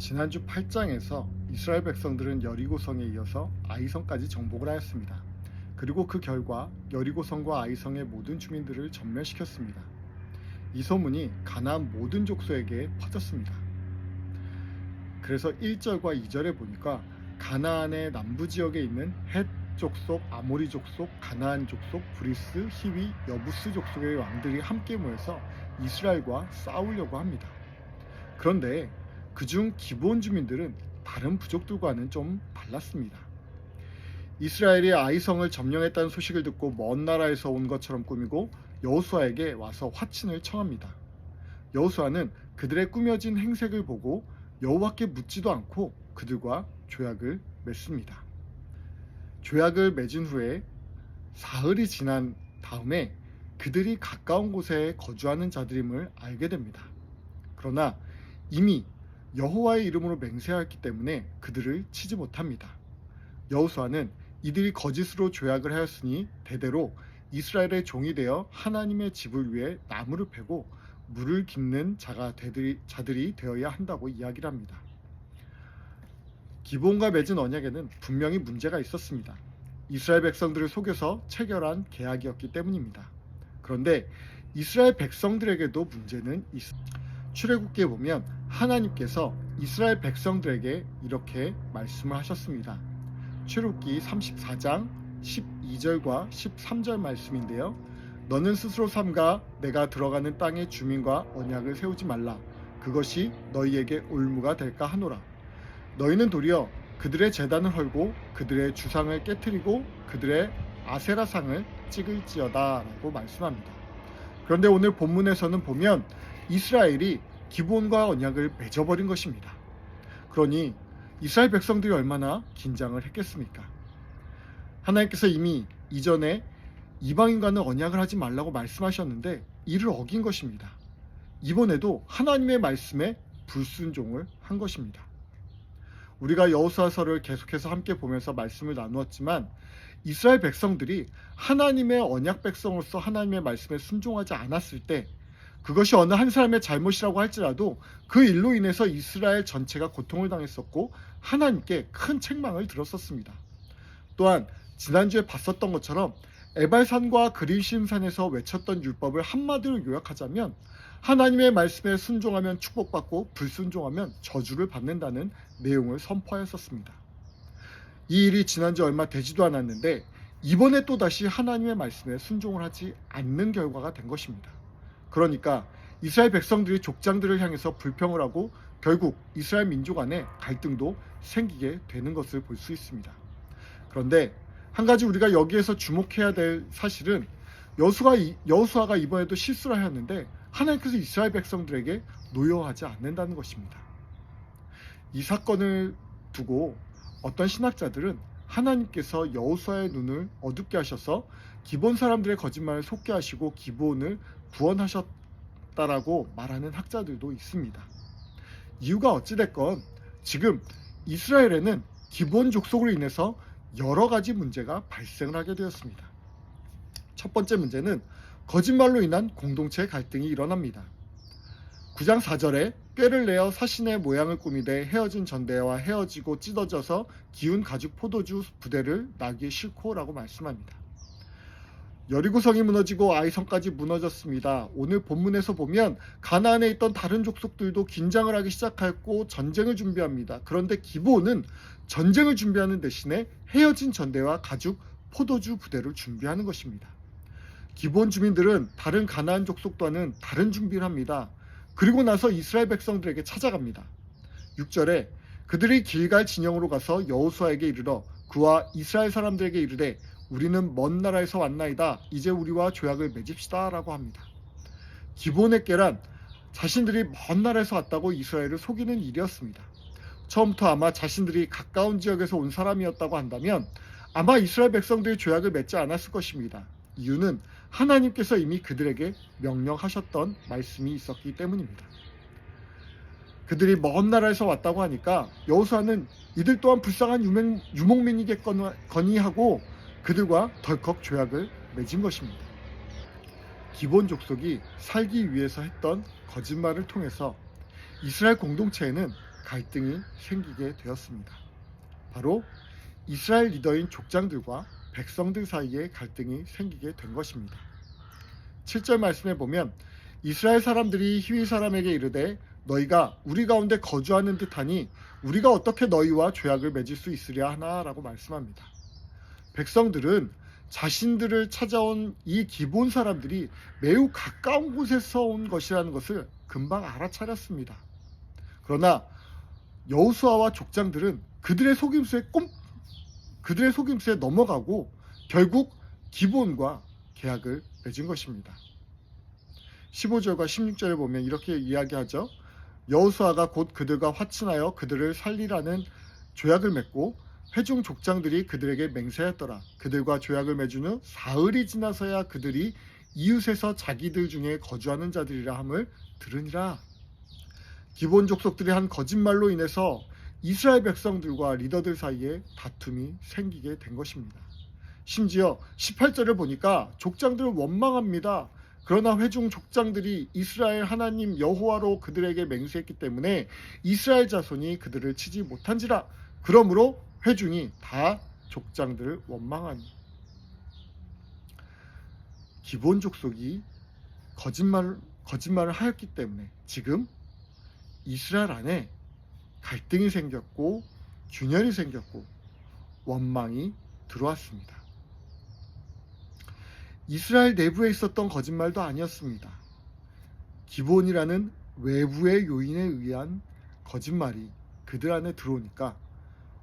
지난주 8장에서 이스라엘 백성들은 여리고성에 이어서 아이성까지 정복을 하였습니다. 그리고 그 결과 여리고성과 아이성의 모든 주민들을 전멸시켰습니다. 이 소문이 가나안 모든 족속에게 퍼졌습니다. 그래서 1절과 2절에 보니까 가나안의 남부 지역에 있는 헷 족속, 아모리 족속, 가나안 족속, 브리스, 히위, 여부스 족속의 왕들이 함께 모여서 이스라엘과 싸우려고 합니다. 그런데 그중 기브온 주민들은 다른 부족들과는 좀 달랐습니다. 이스라엘이 아이성을 점령했다는 소식을 듣고 먼 나라에서 온 것처럼 꾸미고 여호수아에게 와서 화친을 청합니다. 여호수아는 그들의 꾸며진 행색을 보고 여호와께 묻지도 않고 그들과 조약을 맺습니다. 조약을 맺은 후에 사흘이 지난 다음에 그들이 가까운 곳에 거주하는 자들임을 알게 됩니다. 그러나 이미 여호와의 이름으로 맹세하였기 때문에 그들을 치지 못합니다. 여호수아는 이들이 거짓으로 조약을 하였으니 대대로 이스라엘의 종이 되어 하나님의 집을 위해 나무를 패고 물을 깃는 자들이 되어야 한다고 이야기를 합니다. 기브온과 맺은 언약에는 분명히 문제가 있었습니다. 이스라엘 백성들을 속여서 체결한 계약이었기 때문입니다. 그런데 이스라엘 백성들에게도 문제는 있습니다. 출애굽기에 보면 하나님께서 이스라엘 백성들에게 이렇게 말씀을 하셨습니다. 출애굽기 34장 12절과 13절 말씀인데요. 너는 스스로 삼가 내가 들어가는 땅의 주민과 언약을 세우지 말라. 그것이 너희에게 올무가 될까 하노라. 너희는 도리어 그들의 제단을 헐고 그들의 주상을 깨트리고 그들의 아세라상을 찍을지어다 라고 말씀합니다. 그런데 오늘 본문에서는 보면 이스라엘이 기브온과 언약을 맺어버린 것입니다. 그러니 이스라엘 백성들이 얼마나 긴장을 했겠습니까? 하나님께서 이미 이전에 이방인과는 언약을 하지 말라고 말씀하셨는데 이를 어긴 것입니다. 이번에도 하나님의 말씀에 불순종을 한 것입니다. 우리가 여호수아서를 계속해서 함께 보면서 말씀을 나누었지만 이스라엘 백성들이 하나님의 언약 백성으로서 하나님의 말씀에 순종하지 않았을 때 그것이 어느 한 사람의 잘못이라고 할지라도 그 일로 인해서 이스라엘 전체가 고통을 당했었고 하나님께 큰 책망을 들었었습니다. 또한 지난주에 봤었던 것처럼 에발산과 그리심산에서 외쳤던 율법을 한마디로 요약하자면 하나님의 말씀에 순종하면 축복받고 불순종하면 저주를 받는다는 내용을 선포하였었습니다. 이 일이 지난주 얼마 되지도 않았는데 이번에 또다시 하나님의 말씀에 순종을 하지 않는 결과가 된 것입니다. 그러니까 이스라엘 백성들이 족장들을 향해서 불평을 하고 결국 이스라엘 민족 안에 갈등도 생기게 되는 것을 볼 수 있습니다. 그런데 한 가지 우리가 여기에서 주목해야 될 사실은 여호수아가 이번에도 실수를 하였는데 하나님께서 이스라엘 백성들에게 노여하지 않는다는 것입니다. 이 사건을 두고 어떤 신학자들은 하나님께서 여호수아의 눈을 어둡게 하셔서 기브온 사람들의 거짓말을 속게 하시고 기브온을 구원하셨다라고 말하는 학자들도 있습니다. 이유가 어찌됐건 지금 이스라엘에는 기브온 족속으로 인해서 여러 가지 문제가 발생을 하게 되었습니다. 첫 번째 문제는 거짓말로 인한 공동체 갈등이 일어납니다. 9장 4절에 꾀를 내어 사신의 모양을 꾸미되 헤어진 전대와 헤어지고 찢어져서 기운 가죽 포도주 부대를 나귀에 싣고 라고 말씀합니다. 여리고성이 무너지고 아이성까지 무너졌습니다. 오늘 본문에서 보면 가나안에 있던 다른 족속들도 긴장을 하기 시작했고 전쟁을 준비합니다. 그런데 기브온은 전쟁을 준비하는 대신에 헤어진 전대와 가죽 포도주 부대를 준비하는 것입니다. 기브온 주민들은 다른 가나안 족속과는 다른 준비를 합니다. 그리고 나서 이스라엘 백성들에게 찾아갑니다. 6절에 그들이 길갈 진영으로 가서 여호수아에게 이르러 그와 이스라엘 사람들에게 이르되 우리는 먼 나라에서 왔나이다. 이제 우리와 조약을 맺읍시다 라고 합니다. 기브온의 꾀란 자신들이 먼 나라에서 왔다고 이스라엘을 속이는 일이었습니다. 처음부터 아마 자신들이 가까운 지역에서 온 사람이었다고 한다면 아마 이스라엘 백성들이 조약을 맺지 않았을 것입니다. 이유는 하나님께서 이미 그들에게 명령하셨던 말씀이 있었기 때문입니다. 그들이 먼 나라에서 왔다고 하니까 여호수아는 이들 또한 불쌍한 유목민이겠거니 하고 그들과 덜컥 조약을 맺은 것입니다. 기브온 족속이 살기 위해서 했던 거짓말을 통해서 이스라엘 공동체에는 갈등이 생기게 되었습니다. 바로 이스라엘 리더인 족장들과 백성들 사이에 갈등이 생기게 된 것입니다. 7절 말씀에 보면 이스라엘 사람들이 히위 사람에게 이르되 너희가 우리 가운데 거주하는 듯하니 우리가 어떻게 너희와 조약을 맺을 수 있으랴 하나라고 말씀합니다. 백성들은 자신들을 찾아온 이 기본 사람들이 매우 가까운 곳에서 온 것이라는 것을 금방 알아차렸습니다. 그러나 여호수아와 족장들은 그들의 속임수에 넘어가고 결국 기본과 계약을 맺은 것입니다. 15절과 16절에 보면 이렇게 이야기하죠. 여호수아가 곧 그들과 화친하여 그들을 살리라는 조약을 맺고 회중 족장들이 그들에게 맹세하였더라. 그들과 조약을 맺은 후 사흘이 지나서야 그들이 이웃에서 자기들 중에 거주하는 자들이라 함을 들으니라. 기본 족속들이 한 거짓말로 인해서 이스라엘 백성들과 리더들 사이에 다툼이 생기게 된 것입니다. 심지어 18절을 보니까 족장들은 원망합니다. 그러나 회중 족장들이 이스라엘 하나님 여호와로 그들에게 맹세했기 때문에 이스라엘 자손이 그들을 치지 못한지라. 그러므로 회중이 다 족장들을 원망하니. 기본 족속이 거짓말을 하였기 때문에 지금 이스라엘 안에 갈등이 생겼고 균열이 생겼고 원망이 들어왔습니다. 이스라엘 내부에 있었던 거짓말도 아니었습니다. 기본이라는 외부의 요인에 의한 거짓말이 그들 안에 들어오니까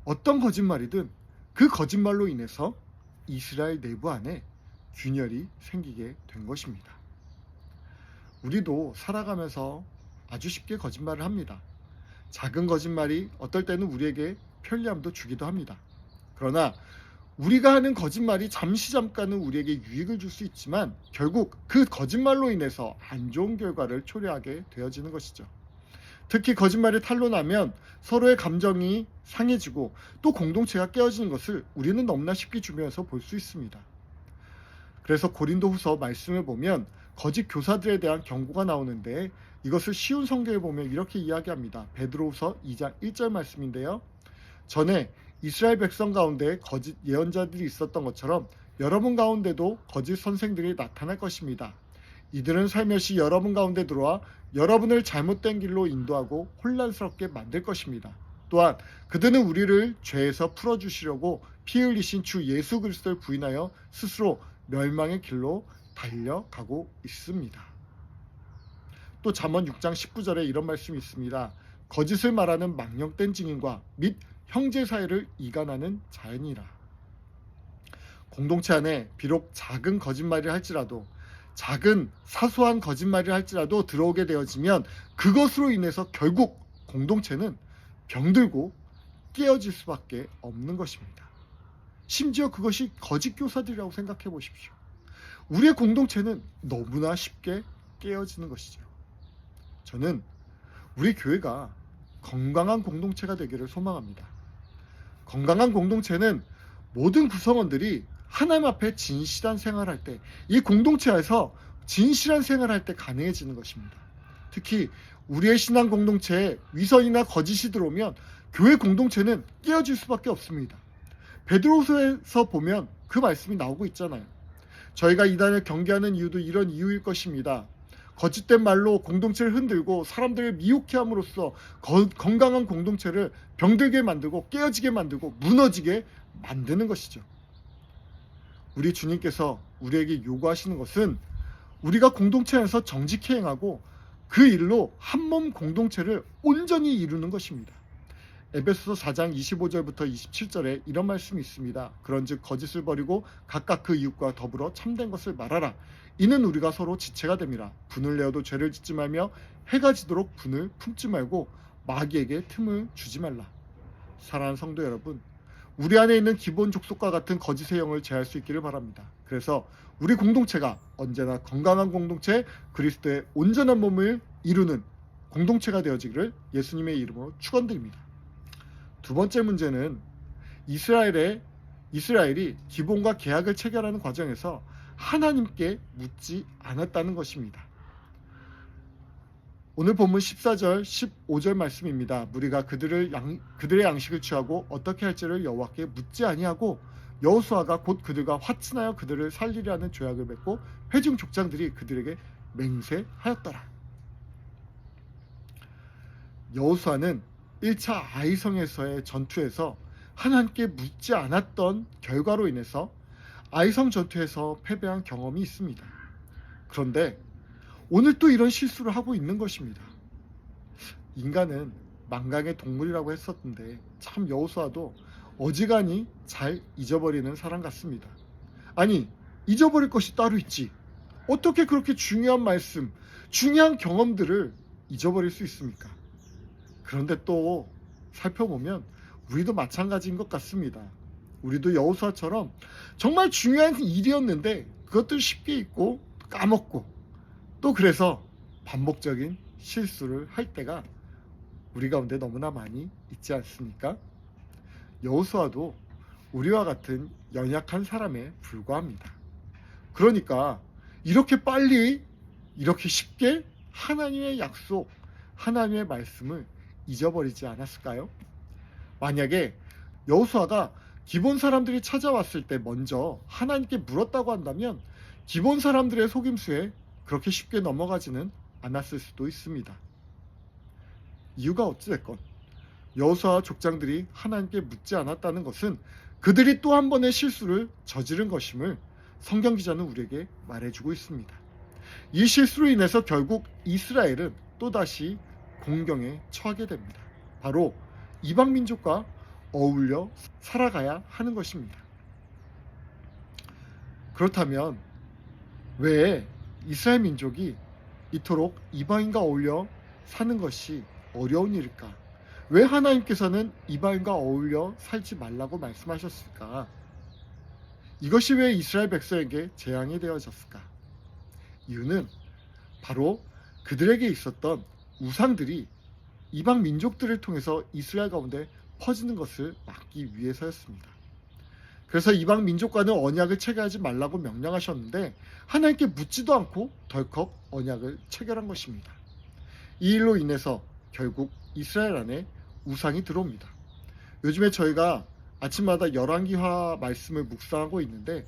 어떤 거짓말이든 그 거짓말로 인해서 이스라엘 내부 안에 균열이 생기게 된 것입니다. 우리도 살아가면서 아주 쉽게 거짓말을 합니다. 작은 거짓말이 어떨 때는 우리에게 편리함도 주기도 합니다. 그러나 우리가 하는 거짓말이 잠깐은 우리에게 유익을 줄 수 있지만 결국 그 거짓말로 인해서 안 좋은 결과를 초래하게 되어지는 것이죠. 특히 거짓말이 탄로나면 서로의 감정이 상해지고 또 공동체가 깨어지는 것을 우리는 너무나 쉽게 주변에서 볼 수 있습니다. 그래서 고린도후서 말씀을 보면 거짓 교사들에 대한 경고가 나오는데 이것을 쉬운 성경에 보면 이렇게 이야기합니다. 베드로후서 2장 1절 말씀인데요. 전에 이스라엘 백성 가운데 거짓 예언자들이 있었던 것처럼 여러분 가운데도 거짓 선생들이 나타날 것입니다. 이들은 살며시 여러분 가운데 들어와 여러분을 잘못된 길로 인도하고 혼란스럽게 만들 것입니다. 또한 그들은 우리를 죄에서 풀어주시려고 피 흘리신 주 예수 그리스도를 부인하여 스스로 멸망의 길로 달려가고 있습니다. 또 잠언 6장 19절에 이런 말씀이 있습니다. 거짓을 말하는 망령된 증인과 및 형제 사이를 이간하는 자연이라. 공동체 안에 비록 작은 거짓말을 할지라도 작은 사소한 거짓말을 할지라도 들어오게 되어지면 그것으로 인해서 결국 공동체는 병들고 깨어질 수밖에 없는 것입니다. 심지어 그것이 거짓 교사들이라고 생각해 보십시오. 우리의 공동체는 너무나 쉽게 깨어지는 것이죠. 저는 우리 교회가 건강한 공동체가 되기를 소망합니다. 건강한 공동체는 모든 구성원들이 하나님 앞에 진실한 생활할 때, 이 공동체에서 진실한 생활할 때 가능해지는 것입니다. 특히 우리의 신앙 공동체에 위선이나 거짓이 들어오면 교회 공동체는 깨어질 수밖에 없습니다. 베드로서에서 보면 그 말씀이 나오고 있잖아요. 저희가 이단을 경계하는 이유도 이런 이유일 것입니다. 거짓된 말로 공동체를 흔들고 사람들을 미혹해 함으로써 건강한 공동체를 병들게 만들고 깨어지게 만들고 무너지게 만드는 것이죠. 우리 주님께서 우리에게 요구하시는 것은 우리가 공동체 안에서 정직히 행하고 그 일로 한몸 공동체를 온전히 이루는 것입니다. 에베소서 4장 25절부터 27절에 이런 말씀이 있습니다. 그런즉 거짓을 버리고 각각 그 이웃과 더불어 참된 것을 말하라. 이는 우리가 서로 지체가 됨이라. 분을 내어도 죄를 짓지 말며 해가 지도록 분을 품지 말고 마귀에게 틈을 주지 말라. 사랑하는 성도 여러분, 우리 안에 있는 기본 족속과 같은 거짓의 영을 제할 수 있기를 바랍니다. 그래서 우리 공동체가 언제나 건강한 공동체, 그리스도의 온전한 몸을 이루는 공동체가 되어지기를 예수님의 이름으로 축원드립니다. 두 번째 문제는 이스라엘이 기본과 계약을 체결하는 과정에서 하나님께 묻지 않았다는 것입니다. 오늘 본문 14절, 15절 말씀입니다. 무리가 그들의 양식을 취하고 어떻게 할지를 여호와께 묻지 아니하고 여호수아가 곧 그들과 화친하여 그들을 살리려는 조약을 맺고 회중 족장들이 그들에게 맹세하였더라. 여호수아는 1차 아이성에서의 전투에서 하나님께 묻지 않았던 결과로 인해서 아이성 전투에서 패배한 경험이 있습니다. 그런데 오늘 또 이런 실수를 하고 있는 것입니다. 인간은 만강의 동물이라고 했었는데 참 여호수아도 어지간히 잘 잊어버리는 사람 같습니다. 아니, 잊어버릴 것이 따로 있지. 어떻게 그렇게 중요한 말씀, 중요한 경험들을 잊어버릴 수 있습니까? 그런데 또 살펴보면 우리도 마찬가지인 것 같습니다. 우리도 여호수아처럼 정말 중요한 일이었는데 그것도 쉽게 잊고 까먹고 또 그래서 반복적인 실수를 할 때가 우리 가운데 너무나 많이 있지 않습니까? 여호수아도 우리와 같은 연약한 사람에 불과합니다. 그러니까 이렇게 빨리 이렇게 쉽게 하나님의 약속, 하나님의 말씀을 잊어버리지 않았을까요? 만약에 여호수아가 기본 사람들이 찾아왔을 때 먼저 하나님께 물었다고 한다면 기본 사람들의 속임수에 그렇게 쉽게 넘어가지는 않았을 수도 있습니다. 이유가 어찌됐건 여호수아 족장들이 하나님께 묻지 않았다는 것은 그들이 또 한 번의 실수를 저지른 것임을 성경 기자는 우리에게 말해주고 있습니다. 이 실수로 인해서 결국 이스라엘은 또다시 공경에 처하게 됩니다. 바로 이방 민족과 어울려 살아가야 하는 것입니다. 그렇다면 왜 이스라엘 민족이 이토록 이방인과 어울려 사는 것이 어려운 일일까? 왜 하나님께서는 이방인과 어울려 살지 말라고 말씀하셨을까? 이것이 왜 이스라엘 백성에게 재앙이 되어졌을까? 이유는 바로 그들에게 있었던 우상들이 이방 민족들을 통해서 이스라엘 가운데 퍼지는 것을 막기 위해서였습니다. 그래서 이방 민족과는 언약을 체결하지 말라고 명령하셨는데 하나님께 묻지도 않고 덜컥 언약을 체결한 것입니다. 이 일로 인해서 결국 이스라엘 안에 우상이 들어옵니다. 요즘에 저희가 아침마다 열왕기하 말씀을 묵상하고 있는데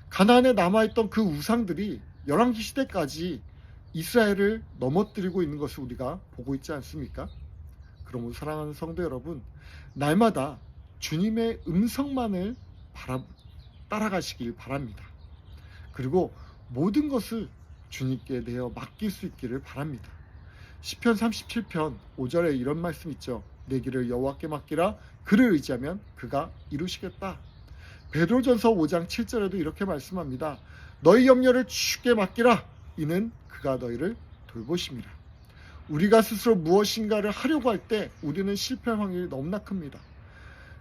가나안에 남아있던 그 우상들이 열왕기 시대까지 이스라엘을 넘어뜨리고 있는 것을 우리가 보고 있지 않습니까? 그러므로 사랑하는 성도 여러분, 날마다 주님의 음성만을 따라가시길 바랍니다. 그리고 모든 것을 주님께 내어 맡길 수 있기를 바랍니다. 시편 37편 5절에 이런 말씀 있죠. 내 길을 여호와께 맡기라. 그를 의지하면 그가 이루시겠다. 베드로전서 5장 7절에도 이렇게 말씀합니다. 너희 염려를 주께 맡기라. 이는 그가 너희를 돌보심이라. 우리가 스스로 무엇인가를 하려고 할 때 우리는 실패할 확률이 너무나 큽니다.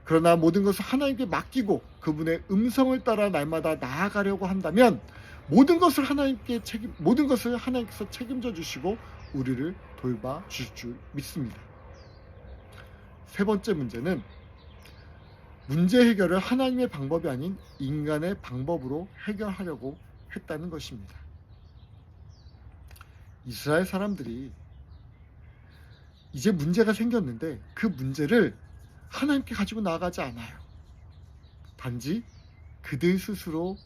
그러나 모든 것을 하나님께 맡기고 그분의 음성을 따라 날마다 나아가려고 한다면 모든 것을 하나님께서 책임져 주시고 우리를 돌봐 주실 줄 믿습니다. 세 번째 문제는 문제 해결을 하나님의 방법이 아닌 인간의 방법으로 해결하려고 했다는 것입니다. 이스라엘 사람들이 이제 문제가 생겼는데 그 문제를 하나님께 가지고 나아가지 않아요. 단지 그들 스스로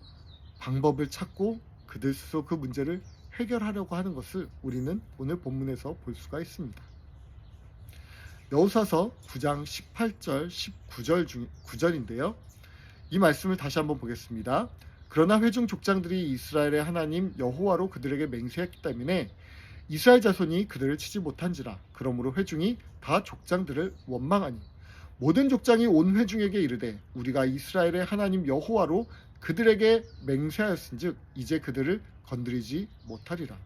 방법을 찾고 그들 스스로 그 문제를 해결하려고 하는 것을 우리는 오늘 본문에서 볼 수가 있습니다. 여호수아서 9장 18절, 19절인데요. 이 말씀을 다시 한번 보겠습니다. 그러나 회중 족장들이 이스라엘의 하나님 여호와로 그들에게 맹세했기 때문에 이스라엘 자손이 그들을 치지 못한지라. 그러므로 회중이 다 족장들을 원망하니 모든 족장이 온 회중에게 이르되 우리가 이스라엘의 하나님 여호와로 그들에게 맹세하였은즉 이제 그들을 건드리지 못하리라.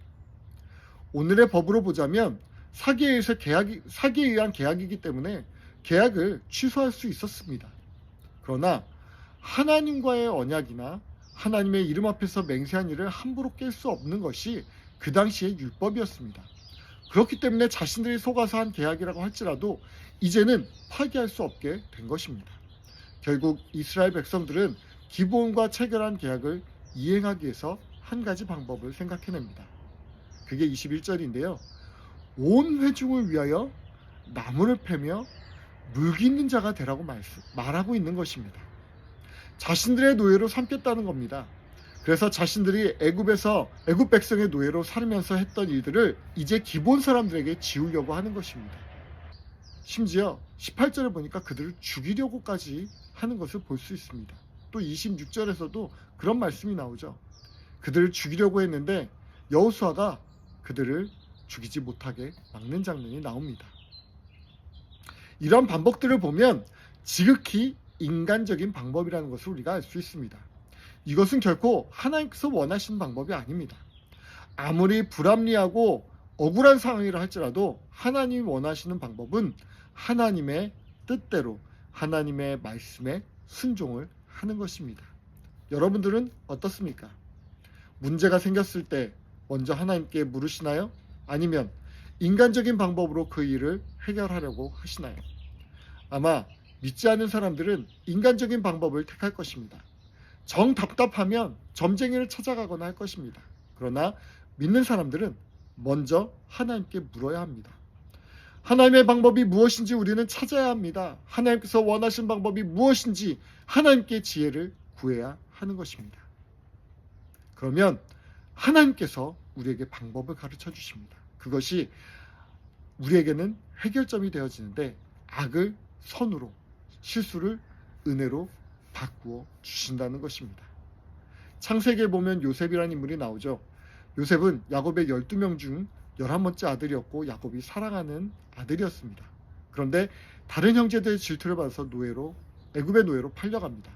오늘의 법으로 보자면 사기에 의한 계약이기 때문에 계약을 취소할 수 있었습니다. 그러나 하나님과의 언약이나 하나님의 이름 앞에서 맹세한 일을 함부로 깰 수 없는 것이 그 당시의 율법이었습니다. 그렇기 때문에 자신들이 속아서 한 계약이라고 할지라도 이제는 파기할 수 없게 된 것입니다. 결국 이스라엘 백성들은 기브온과 체결한 계약을 이행하기 위해서 한 가지 방법을 생각해냅니다. 그게 21절인데요. 온 회중을 위하여 나무를 패며 물기 있는 자가 되라고 말하고 있는 것입니다. 자신들의 노예로 삼겠다는 겁니다. 그래서 자신들이 애굽 백성의 노예로 살면서 했던 일들을 이제 기본 사람들에게 지우려고 하는 것입니다. 심지어 18절에 보니까 그들을 죽이려고까지 하는 것을 볼 수 있습니다. 또 26절에서도 그런 말씀이 나오죠. 그들을 죽이려고 했는데 여호수아가 그들을 죽이지 못하게 막는 장면이 나옵니다. 이런 반복들을 보면 지극히 인간적인 방법이라는 것을 우리가 알 수 있습니다. 이것은 결코 하나님께서 원하시는 방법이 아닙니다. 아무리 불합리하고 억울한 상황이라 할지라도 하나님이 원하시는 방법은 하나님의 뜻대로 하나님의 말씀에 순종을 하는 것입니다. 여러분들은 어떻습니까? 문제가 생겼을 때 먼저 하나님께 물으시나요? 아니면 인간적인 방법으로 그 일을 해결하려고 하시나요? 아마 믿지 않는 사람들은 인간적인 방법을 택할 것입니다. 정 답답하면 점쟁이를 찾아가거나 할 것입니다. 그러나 믿는 사람들은 먼저 하나님께 물어야 합니다. 하나님의 방법이 무엇인지 우리는 찾아야 합니다. 하나님께서 원하신 방법이 무엇인지 하나님께 지혜를 구해야 하는 것입니다. 그러면 하나님께서 우리에게 방법을 가르쳐 주십니다. 그것이 우리에게는 해결점이 되어지는데 악을 선으로, 실수를 은혜로 바꾸어 주신다는 것입니다. 창세기에 보면 요셉이라는 인물이 나오죠. 요셉은 야곱의 12명 중 11번째 아들이었고 야곱이 사랑하는 아들이었습니다. 그런데 다른 형제들의 질투를 받아서 애굽의 노예로 팔려갑니다.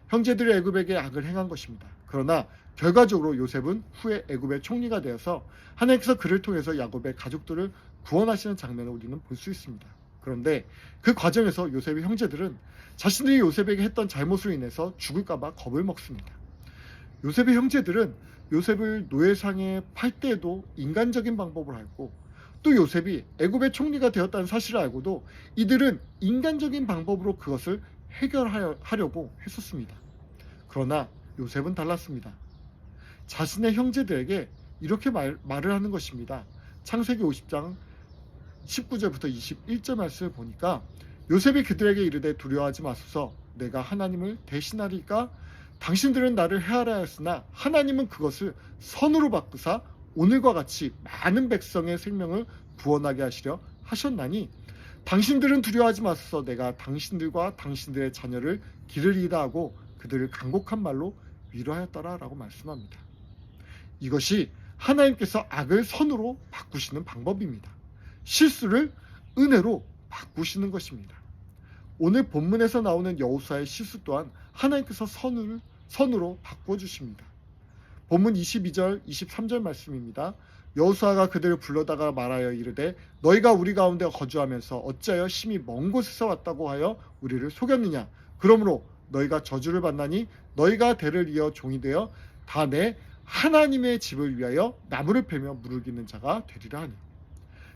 형제들이 애굽에게 악을 행한 것입니다. 그러나 결과적으로 요셉은 후에 애굽의 총리가 되어서 하나님께서 그를 통해서 야곱의 가족들을 구원하시는 장면을 우리는 볼 수 있습니다. 그런데 그 과정에서 요셉의 형제들은 자신들이 요셉에게 했던 잘못으로 인해서 죽을까봐 겁을 먹습니다. 요셉의 형제들은 요셉을 노예상에 팔 때에도 인간적인 방법을 알고 또 요셉이 애굽의 총리가 되었다는 사실을 알고도 이들은 인간적인 방법으로 그것을 해결하려고 했었습니다. 그러나 요셉은 달랐습니다. 자신의 형제들에게 이렇게 말을 하는 것입니다. 창세기 50장 19절부터 21절 말씀을 보니까 요셉이 그들에게 이르되 두려워하지 마소서 내가 하나님을 대신하리까 당신들은 나를 해하라 하였으나 하나님은 그것을 선으로 바꾸사 오늘과 같이 많은 백성의 생명을 구원하게 하시려 하셨나니 당신들은 두려워하지 마소서 내가 당신들과 당신들의 자녀를 기르리이다 하고 그들을 간곡한 말로 위로하였더라 라고 말씀합니다. 이것이 하나님께서 악을 선으로 바꾸시는 방법입니다. 실수를 은혜로 바꾸시는 것입니다. 오늘 본문에서 나오는 여호수아의 실수 또한 하나님께서 선으로 바꾸어 주십니다. 본문 22절, 23절 말씀입니다. 여호수아가 그들을 불러다가 말하여 이르되 너희가 우리 가운데 거주하면서 어찌하여 심히 먼 곳에서 왔다고 하여 우리를 속였느냐. 그러므로 너희가 저주를 받나니 너희가 대를 이어 종이 되어 다 내 하나님의 집을 위하여 나무를 패며 물을 기는 자가 되리라 하니.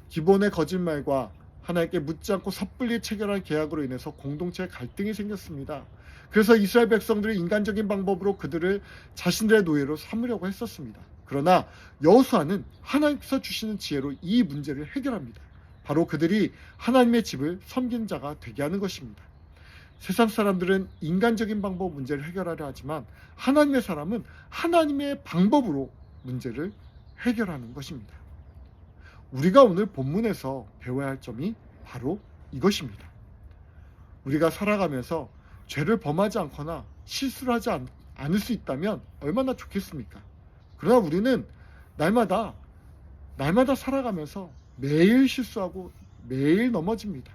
기본의 거짓말과 하나님께 묻지 않고 섣불리 체결한 계약으로 인해서 공동체 갈등이 생겼습니다. 그래서 이스라엘 백성들이 인간적인 방법으로 그들을 자신들의 노예로 삼으려고 했었습니다. 그러나 여호수아는 하나님께서 주시는 지혜로 이 문제를 해결합니다. 바로 그들이 하나님의 집을 섬긴 자가 되게 하는 것입니다. 세상 사람들은 인간적인 방법 문제를 해결하려 하지만 하나님의 사람은 하나님의 방법으로 문제를 해결하는 것입니다. 우리가 오늘 본문에서 배워야 할 점이 바로 이것입니다. 우리가 살아가면서 죄를 범하지 않거나 실수를 하지 않을 수 있다면 얼마나 좋겠습니까? 그러나 우리는 날마다 살아가면서 매일 실수하고 매일 넘어집니다.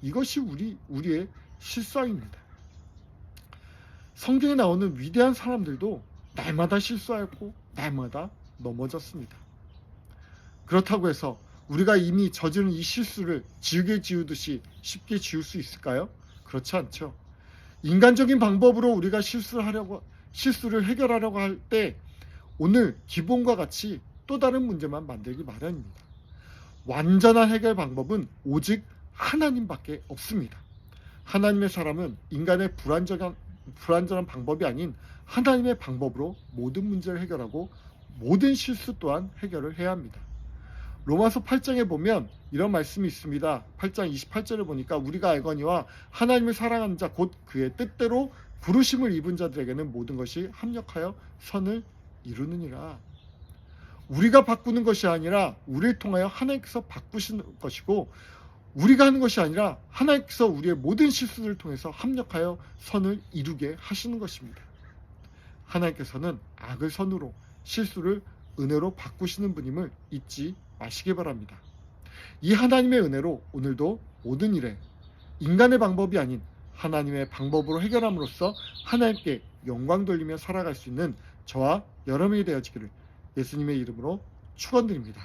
이것이 우리의 실상입니다. 성경에 나오는 위대한 사람들도 날마다 실수하였고 날마다 넘어졌습니다. 그렇다고 해서 우리가 이미 저지른 이 실수를 지우개 지우듯이 쉽게 지울 수 있을까요? 그렇지 않죠. 인간적인 방법으로 우리가 실수를 해결하려고 할 때 오늘 기본과 같이 또 다른 문제만 만들기 마련입니다. 완전한 해결 방법은 오직 하나님밖에 없습니다. 하나님의 사람은 인간의 불완전한 방법이 아닌 하나님의 방법으로 모든 문제를 해결하고 모든 실수 또한 해결을 해야 합니다. 로마서 8장에 보면 이런 말씀이 있습니다. 8장 28절을 보니까 우리가 알거니와 하나님을 사랑하는 자 곧 그의 뜻대로 부르심을 입은 자들에게는 모든 것이 합력하여 선을 이루느니라. 우리가 바꾸는 것이 아니라 우리를 통하여 하나님께서 바꾸시는 것이고, 우리가 하는 것이 아니라 하나님께서 우리의 모든 실수를 통해서 합력하여 선을 이루게 하시는 것입니다. 하나님께서는 악을 선으로, 실수를 은혜로 바꾸시는 분임을 잊지 마시기 바랍니다. 이 하나님의 은혜로 오늘도 모든 일에 인간의 방법이 아닌 하나님의 방법으로 해결함으로써 하나님께 영광 돌리며 살아갈 수 있는 저와 여러분이 되어지기를 예수님의 이름으로 축원드립니다.